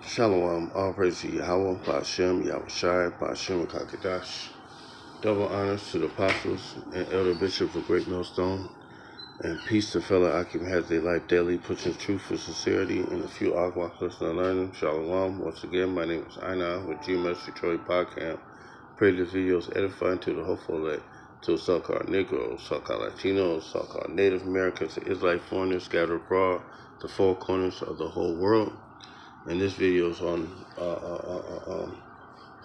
Shalom, all praise to Yahweh, Ba'ashem, Yahushai, Ba'ashem, Kakadash. Double honors to the apostles and elder bishops of Great Millstone, and peace to fellow Akim has their life daily, pushing truth with sincerity and a few agua listening learning. Shalom. Once again, my name is Aina with GMS Detroit Podcast. Pray this video is edifying to the hopeful elect, to so-called Negroes, so-called Latinos, so-called Native Americans, and Israelite foreigners scattered abroad, the four corners of the whole world. And this video is on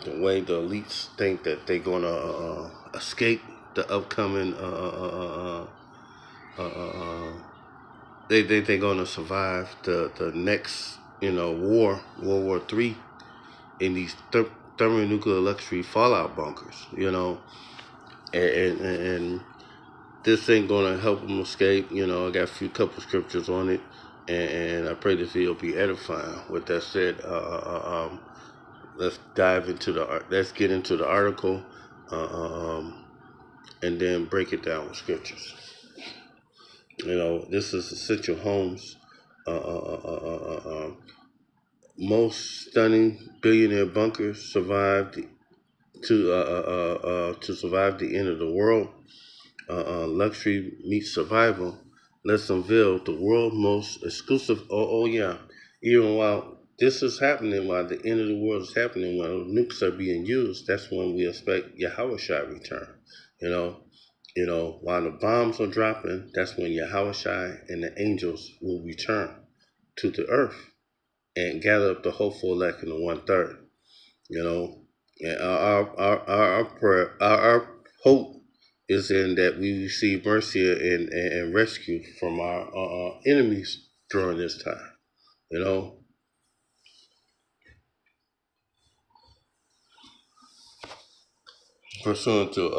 the way the elites think that they're gonna escape the upcoming. They think they're gonna survive the next war, World War III, in these thermonuclear luxury fallout bunkers. And this ain't gonna help them escape. I got a few couple scriptures on it, and I pray this video be edifying. With that said, let's let's get into the article, and then break it down with scriptures. This is Essential Homes. Most stunning billionaire bunkers survived to survive the end of the world. Luxury meets survival. Let's unveil the world's most exclusive. Even while this is happening, while the end of the world is happening, while nukes are being used, that's when we expect Yahushai return. While the bombs are dropping, that's when Yahushai and the angels will return to the earth and gather up the hopeful elect in the 1/3. And our prayer, our hope is in that we receive mercy and rescue from our enemies during this time. Pursuant to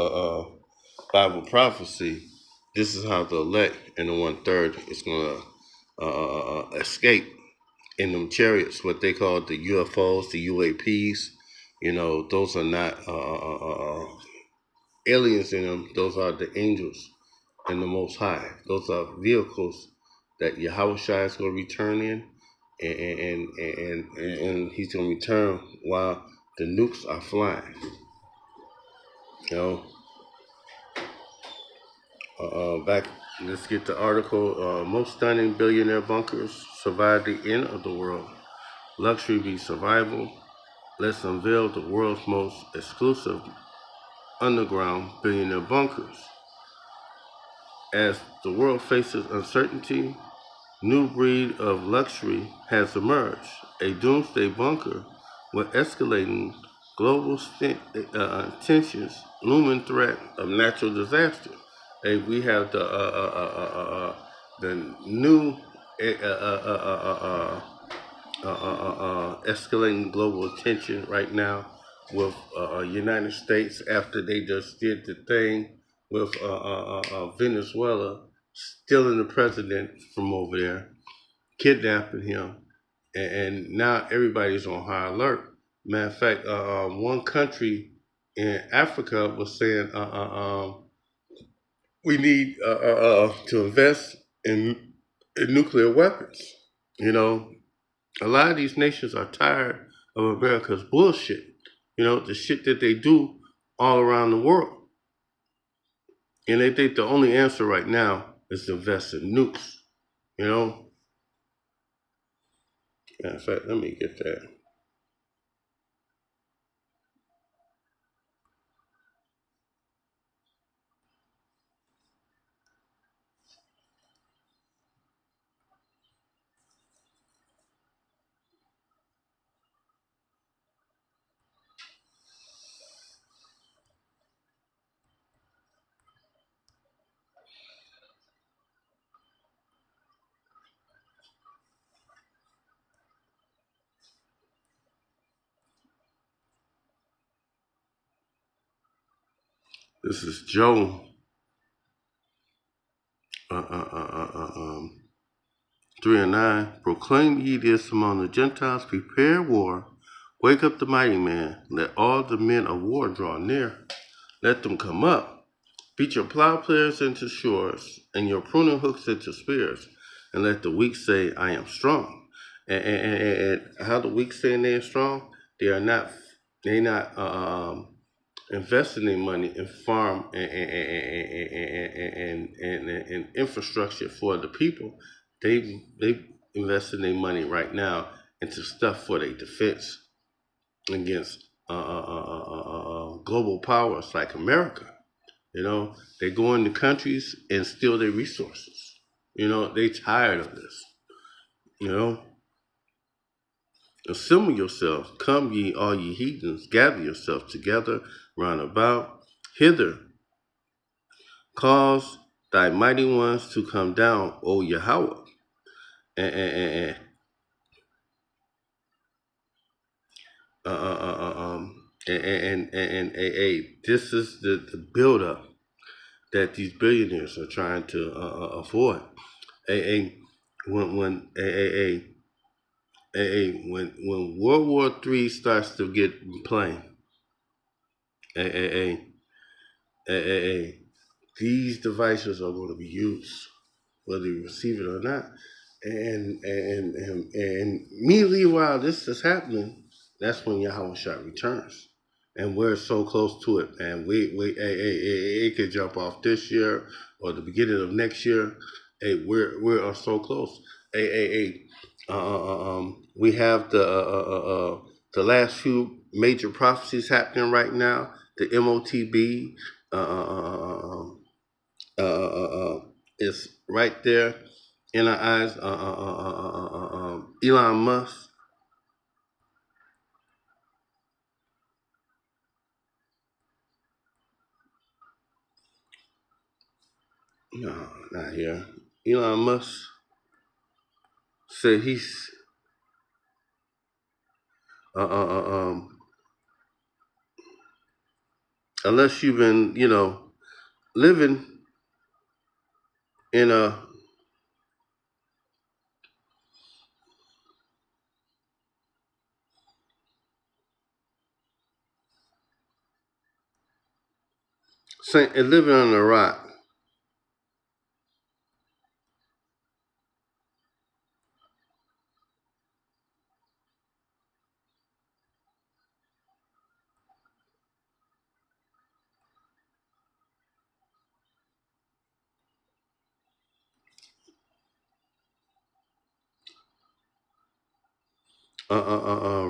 Bible prophecy, this is how the elect in the 1/3 is going to escape in them chariots, what they call the UFOs, the UAPs. Those are not aliens in them. Those are the angels and the Most High. Those are vehicles that Yahushua is going to return in, and he's going to return while the nukes are flying. Back. Let's get the article. Most stunning billionaire bunkers survive the end of the world. Luxury be survival. Let's unveil the world's most exclusive underground billionaire bunkers. As the world faces uncertainty, new breed of luxury has emerged. A doomsday bunker with escalating global tensions, looming threat of natural disaster. We have the new escalating global tension right now with United States after they just did the thing with Venezuela, stealing the president from over there, kidnapping him, and now everybody's on high alert. Matter of fact, one country in Africa was saying we need to invest in nuclear weapons. A lot of these nations are tired of America's bullshit. The shit that they do all around the world. And they think the only answer right now is to invest in nukes. In fact, let me get that. This is Joe 3:9. Proclaim ye this among the Gentiles, prepare war, wake up the mighty man, let all the men of war draw near. Let them come up. Beat your plowshares into shores, and your pruning hooks into spears, and let the weak say, I am strong. And how the weak saying they're strong, they are not. They not investing their money in farm and infrastructure for the people. They investing their money right now into stuff for their defense against global powers like America. You know, they go into countries and steal their resources. You know, they tired of this. You know, assemble yourselves, come ye all ye heathens, gather yourselves together round about hither, cause thy mighty ones to come down, O Yahweh. And, and, and, this is the build up that these billionaires are trying to avoid. A, when World War III starts to get plain, a, a, a, a, a, these devices are going to be used, whether you receive it or not. And immediately while this is happening, that's when Yahweh Shah returns. And we're so close to it, man. It could jump off this year or the beginning of next year. Hey, we're so close. We have the last few major prophecies happening right now. The MOTB uh, uh, uh, uh, is right there in our eyes. Elon Musk. No, not here. Elon Musk said he's uh, uh, uh, um, unless you've been, living in a living on a rock.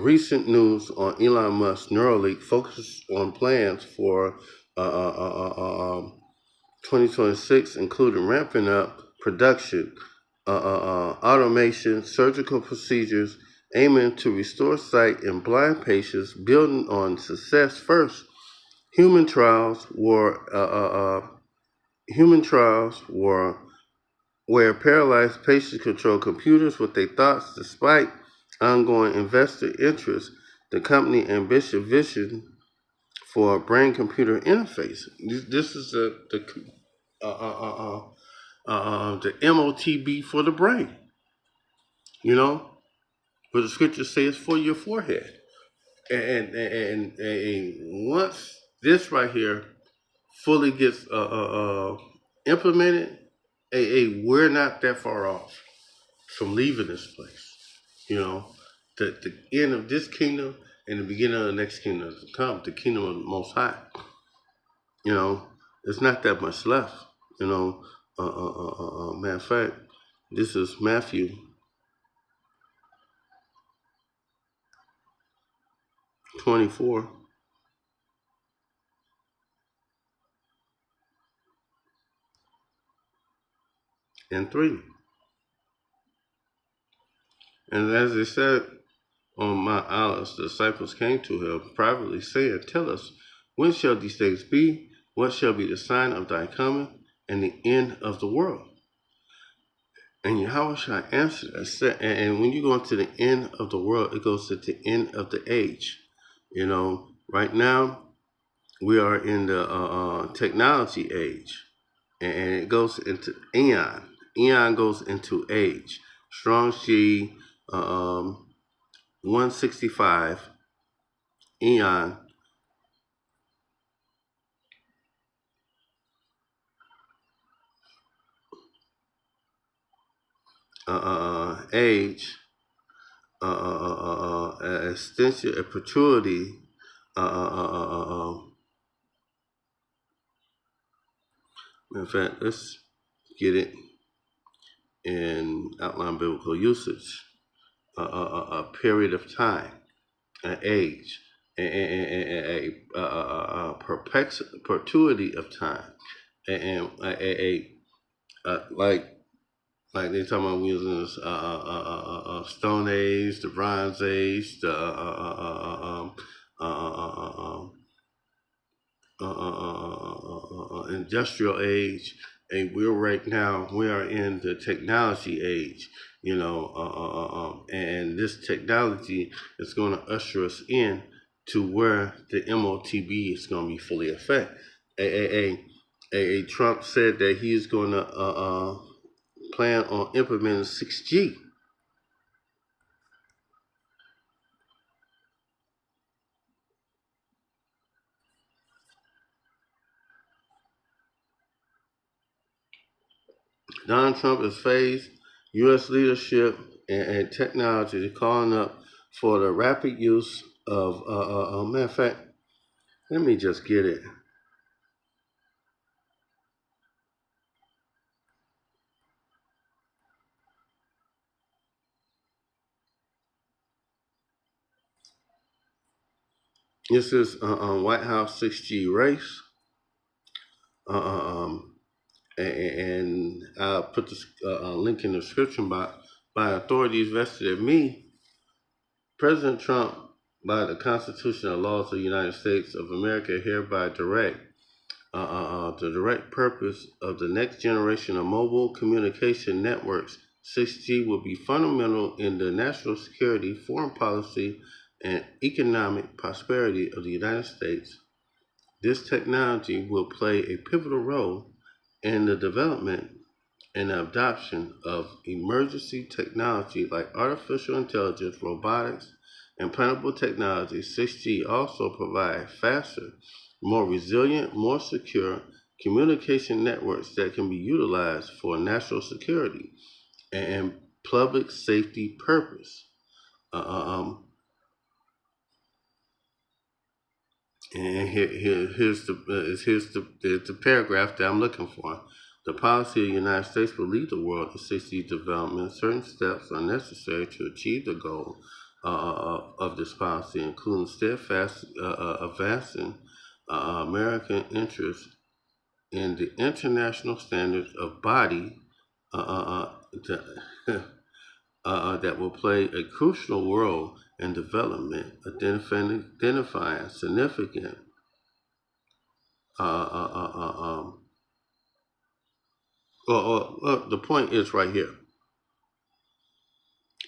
Recent news on Elon Musk's Neuralink focuses on plans for 2026, including ramping up production, automation, surgical procedures, aiming to restore sight in blind patients, building on success first. Human trials were human trials were where paralyzed patients control computers with their thoughts, despite ongoing investor interest. The company ambitious vision for a brain-computer interface. This is the MOTB for the brain. You know, but the scriptures say it's for your forehead. And once this right here fully gets implemented, we're not that far off from leaving this place. You know, the end of this kingdom and the beginning of the next kingdom to come, the kingdom of the Most High. You know, it's not that much left. You know, matter of fact, this is Matthew 24 and 3. And as they said on Mount Olives, the disciples came to him privately, saying, Tell us, when shall these things be? What shall be the sign of thy coming and the end of the world? And Yahweh shall answer, and when you go into the end of the world, it goes to the end of the age. You know, right now we are in the technology age, and it goes into eon. Eon goes into age. Strong She 165 eon age extension, a perpetuity. Uh, uh, uh, uh, uh, um, in fact, let's get it in outline biblical usage. A period of time, an age, a perpetuity of time, and like they talking about we was in this Stone Age, the Bronze Age, the uh, uh, uh, industrial age, and we're right now we are in the technology age. And this technology is going to usher us in to where the MOTB is going to be fully effective. Trump said that he is going to plan on implementing 6G. Donald Trump has phased U.S. leadership and technology, calling up for the rapid use of, matter of fact, let me just get it. This is White House 6G race. Uh, uh, um, and I'll put this link in the description box. By authorities vested in me, President Trump, by the Constitution and laws of the United States of America, hereby direct the direct purpose of the next generation of mobile communication networks. 6G will be fundamental in the national security, foreign policy, and economic prosperity of the United States. This technology will play a pivotal role in the development and adoption of emergency technology like artificial intelligence, robotics, and plannable technology. 6G also provides faster, more resilient, more secure communication networks that can be utilized for national security and public safety purpose. Uh, uh, um, And here's the paragraph that I'm looking for. The policy of the United States will lead the world in 60 development. Certain steps are necessary to achieve the goal of this policy, including steadfast advancing American interests in the international standards of body uh, uh, uh, that will play a crucial role in development, identifying significant uh, uh, uh, uh, um, the point is right here,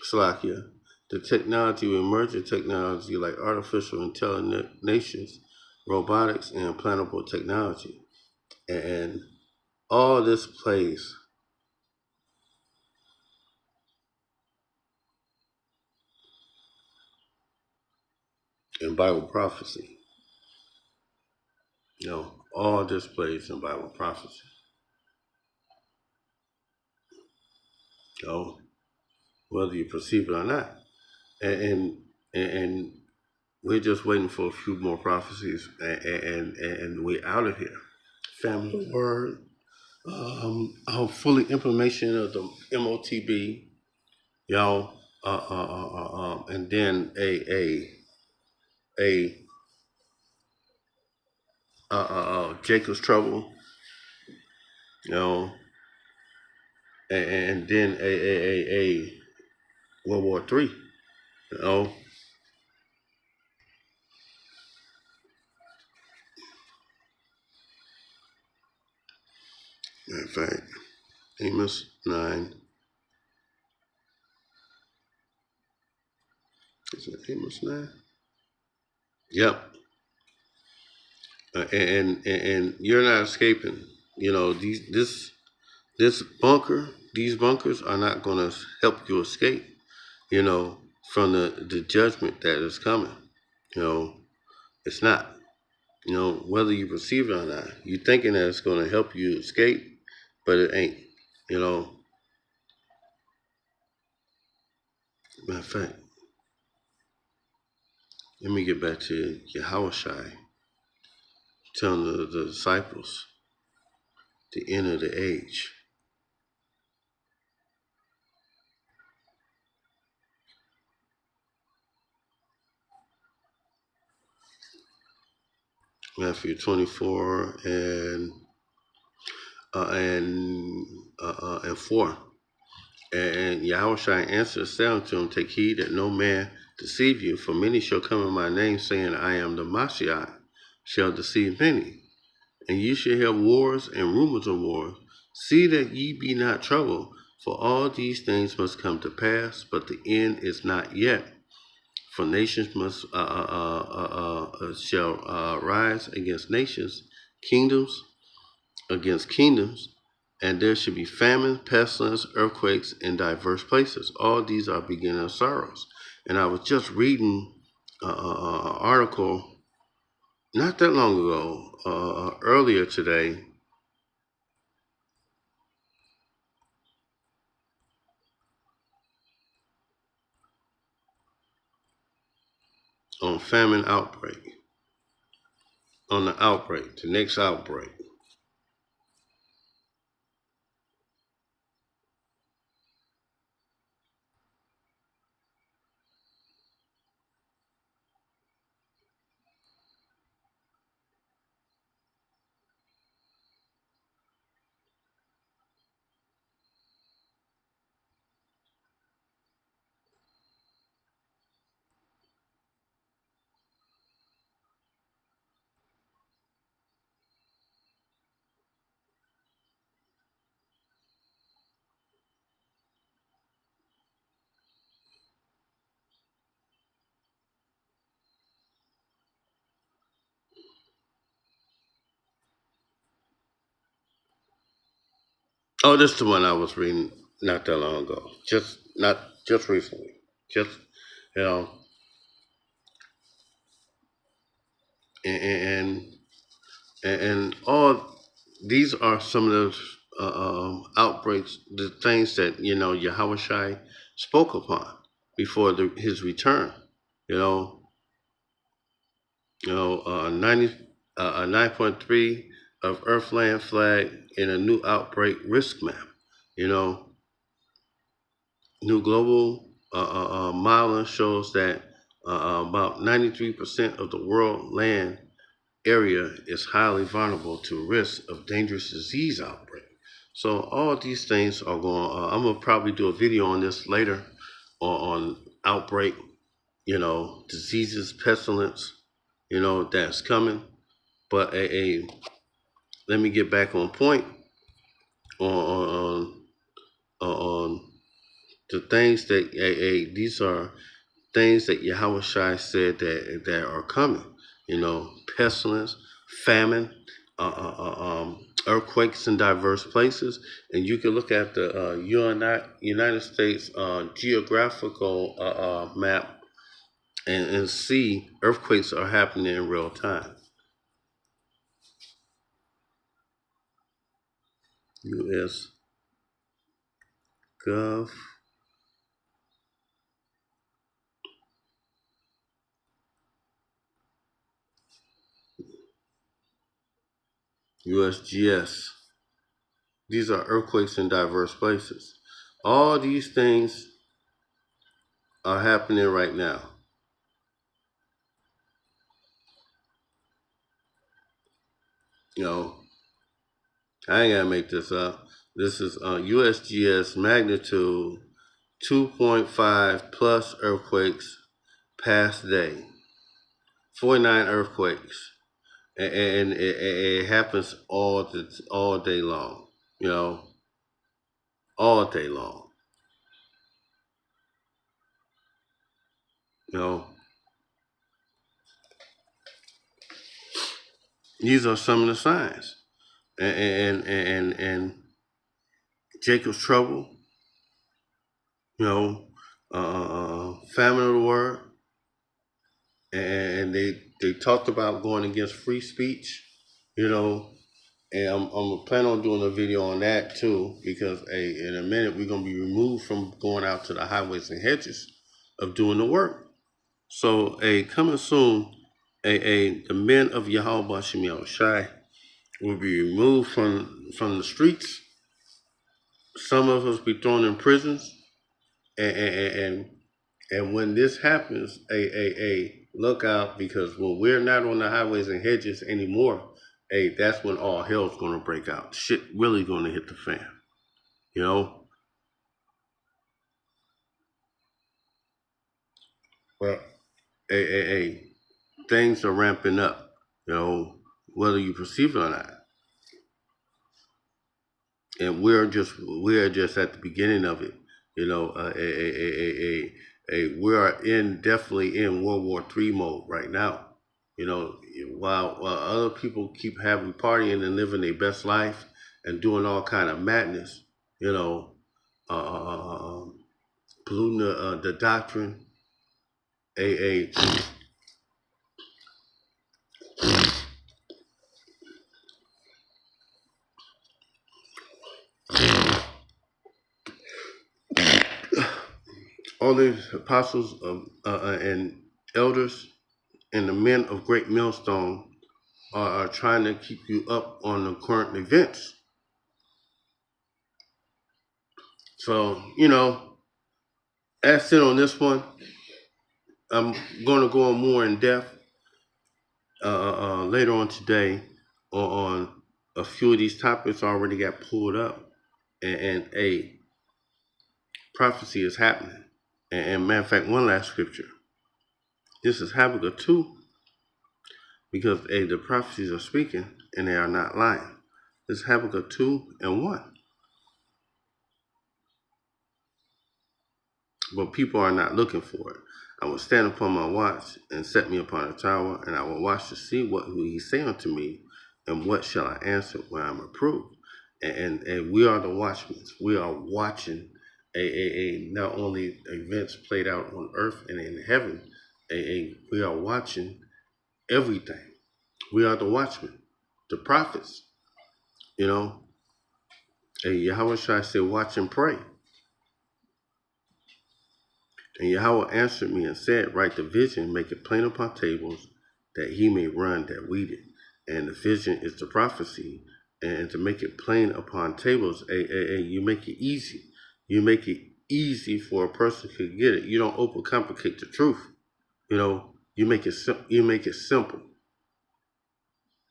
Slovakia. The technology, emerging technology like artificial intelligence, robotics, and implantable technology. And all this plays in Bible prophecy. All this plays in Bible prophecy. You know, whether you perceive it or not. And, and we're just waiting for a few more prophecies, and we're out of here. Family Word, fully implementation of the MOTB, y'all, and then a Jacob's Trouble, you know, and then a World War III, you know. In fact, Amos 9, is it Amos 9? Yep. And you're not escaping. This bunker, these bunkers are not going to help you escape, you know, from the judgment that is coming. You know, it's not. Whether you perceive it or not, you're thinking that it's going to help you escape, but it ain't. You know, matter of fact. Let me get back to Yahushai telling the disciples the end of the age. Matthew 24 and 4. And Yahushua answered, saying unto him, take heed that no man deceive you, for many shall come in my name, saying, I am the Messiah, shall deceive many. And ye shall have wars and rumors of wars. See that ye be not troubled, for all these things must come to pass, but the end is not yet. For nations must shall rise against nations, kingdoms against kingdoms, and there should be famine, pestilence, earthquakes in diverse places. All these are beginning of sorrows. And I was just reading an article not that long ago, earlier today, on famine outbreak, on the outbreak, the next outbreak. Oh, this is the one I was reading not that long ago. Not just recently. Just you know, and and all these are some of those outbreaks, the things that Yahushai spoke upon before his return. You know, 9.3 of Earthland flag in a new outbreak risk map. You know, new global modeling shows that about 93% of the world land area is highly vulnerable to risk of dangerous disease outbreak. So all these things are going. I'm gonna probably do a video on this later, on outbreak. Diseases, pestilence. That's coming. But let me get back on point on on the things that these are things that Yahweh Shai said that are coming. Pestilence, famine, earthquakes in diverse places, and you can look at the United States geographical map and see earthquakes are happening in real time. U.S. Gov. USGS. These are earthquakes in diverse places. All these things are happening right now. You know, I ain't gotta make this up. This is USGS magnitude 2.5 plus earthquakes past day. 49 earthquakes, and it happens all day long. You know, all day long. You know, these are some of the signs, and Jacob's trouble. Famine of the word, and they talked about going against free speech. You know, and I'm planning on doing a video on that too, because in a minute we're gonna be removed from going out to the highways and hedges of doing the work. So, coming soon, the men of Yahweh Shemiel Shai will be removed from the streets. Some of us be thrown in prisons, and and when this happens, look out, because when we're not on the highways and hedges anymore, that's when all hell's gonna break out. Shit really gonna hit the fan. You know, well, things are ramping up. You know, whether you perceive it or not, and we're just at the beginning of it. You know, we are definitely in World War III mode right now. You know, while other people keep having partying and living their best life and doing all kind of madness, you know, polluting the doctrine. A All these apostles and elders and the men of great millstone are trying to keep you up on the current events. So, that's it on this one. I'm going to go on more in depth later on today on a few of these topics already got pulled up, and a prophecy is happening. And matter of fact, one last scripture. This is Habakkuk 2, because the prophecies are speaking and they are not lying. This is Habakkuk 2 and 1. But people are not looking for it. I will stand upon my watch and set me upon a tower, and I will watch to see what will he say unto me, and what shall I answer when I'm approved. And we are the watchmen. We are watching not only events played out on earth and in heaven. We are watching everything. We are the watchmen, the prophets. You know, Yahweh Shai said, "Watch and pray." And Yahweh answered me and said, Write the vision, make it plain upon tables, that he may run that read it. And the vision is the prophecy. And to make it plain upon tables, you make it easy. You make it easy for a person to get it. You don't overcomplicate the truth. You make it simple.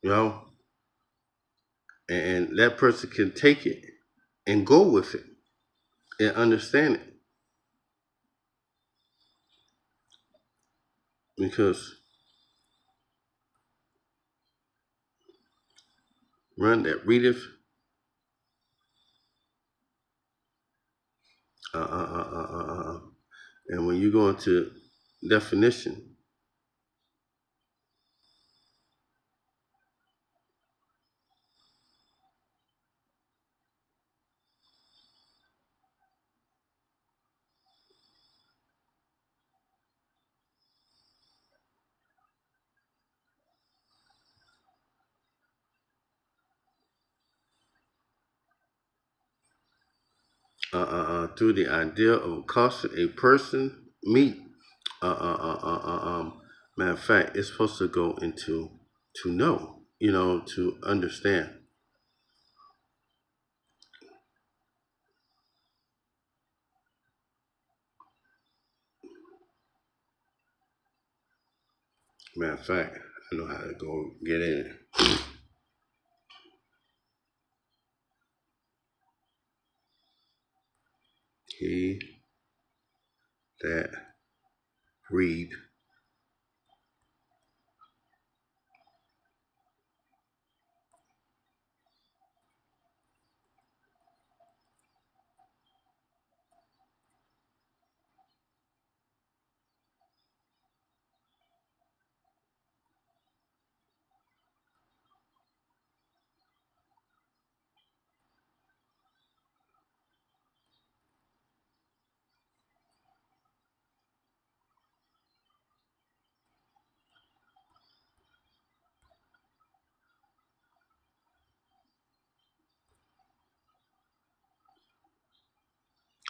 You know, and that person can take it and go with it and understand it, because run that readeth. Uh, uh, uh, uh, uh, uh, And when you go into definition, through the idea of accosting a person, meet, matter of fact, it's supposed to go into to know, to understand. Matter of fact, I know how to go get in it. He that read,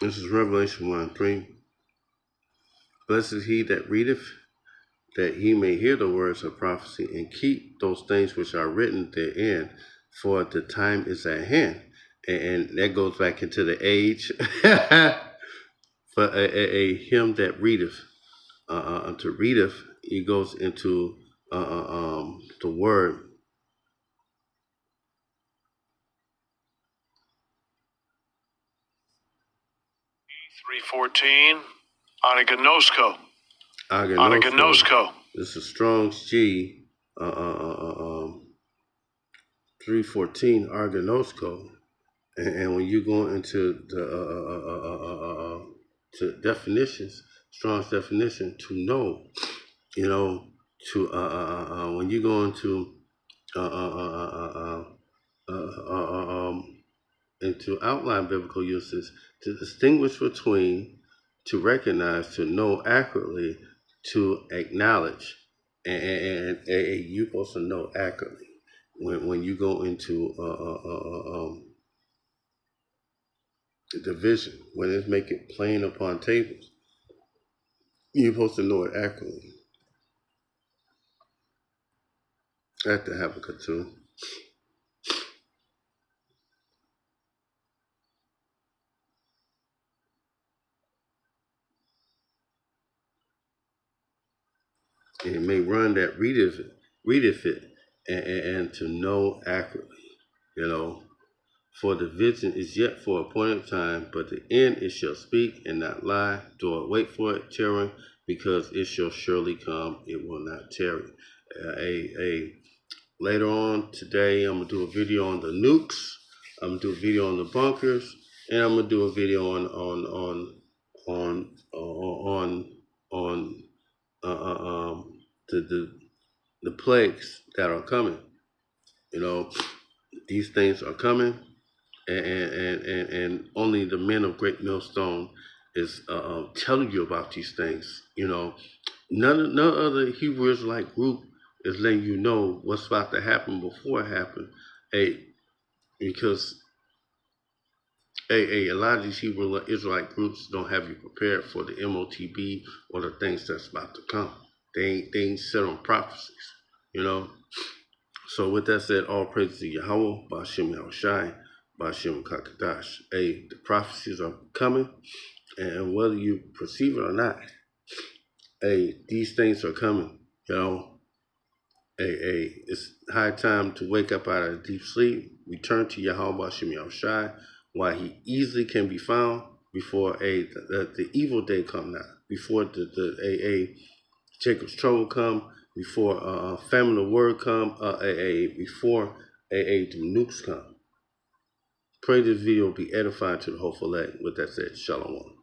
this is Revelation 1 3. Blessed is he that readeth, that he may hear the words of prophecy and keep those things which are written therein, for the time is at hand. And that goes back into the age for him that readeth. To readeth, he goes into the word. 314. Anagnosko. Agnosko. This is Strong's G. 314 Argonosco, and when you go into the to definitions, Strong's definition, to know, you know, to when you go into uh, uh, uh, uh, into outline biblical uses, to distinguish between, to recognize, to know accurately, to acknowledge, and you're supposed to know accurately when you go into the division, when it's make it plain upon tables, you're supposed to know it accurately. At the Habakkuk 2. And it may run that readeth it, and to know accurately, you know. For the vision is yet for a appointed time, but the end it shall speak and not lie. Do it, wait for it, tarry, because it shall surely come, it will not tarry. Later on today, I'm gonna do a video on the nukes. I'm gonna do a video on the bunkers, and I'm gonna do a video on the the plagues that are coming. You know, these things are coming, and only the men of Great Millstone is telling you about these things. You know, none other Hebrew Israelite group is letting you know what's about to happen before it happens. Hey, because a lot of these Hebrew Israelite groups don't have you prepared for the MOTB or the things that's about to come. They ain't set on prophecies, you know. So with that said, all praise to Yahweh, Ba'ashem Yahushai, Ba'ashem Kakadash. Hey, the prophecies are coming, and whether you perceive it or not, hey, these things are coming, you know. It's high time to wake up out of deep sleep, return to Yahweh Ba'ashem Yahushai, while he easily can be found before the evil day come now, before the Jacob's trouble come, before famine of word come, before the nukes come. Pray this video be edifying to the hopeful elect. With that said, shalom.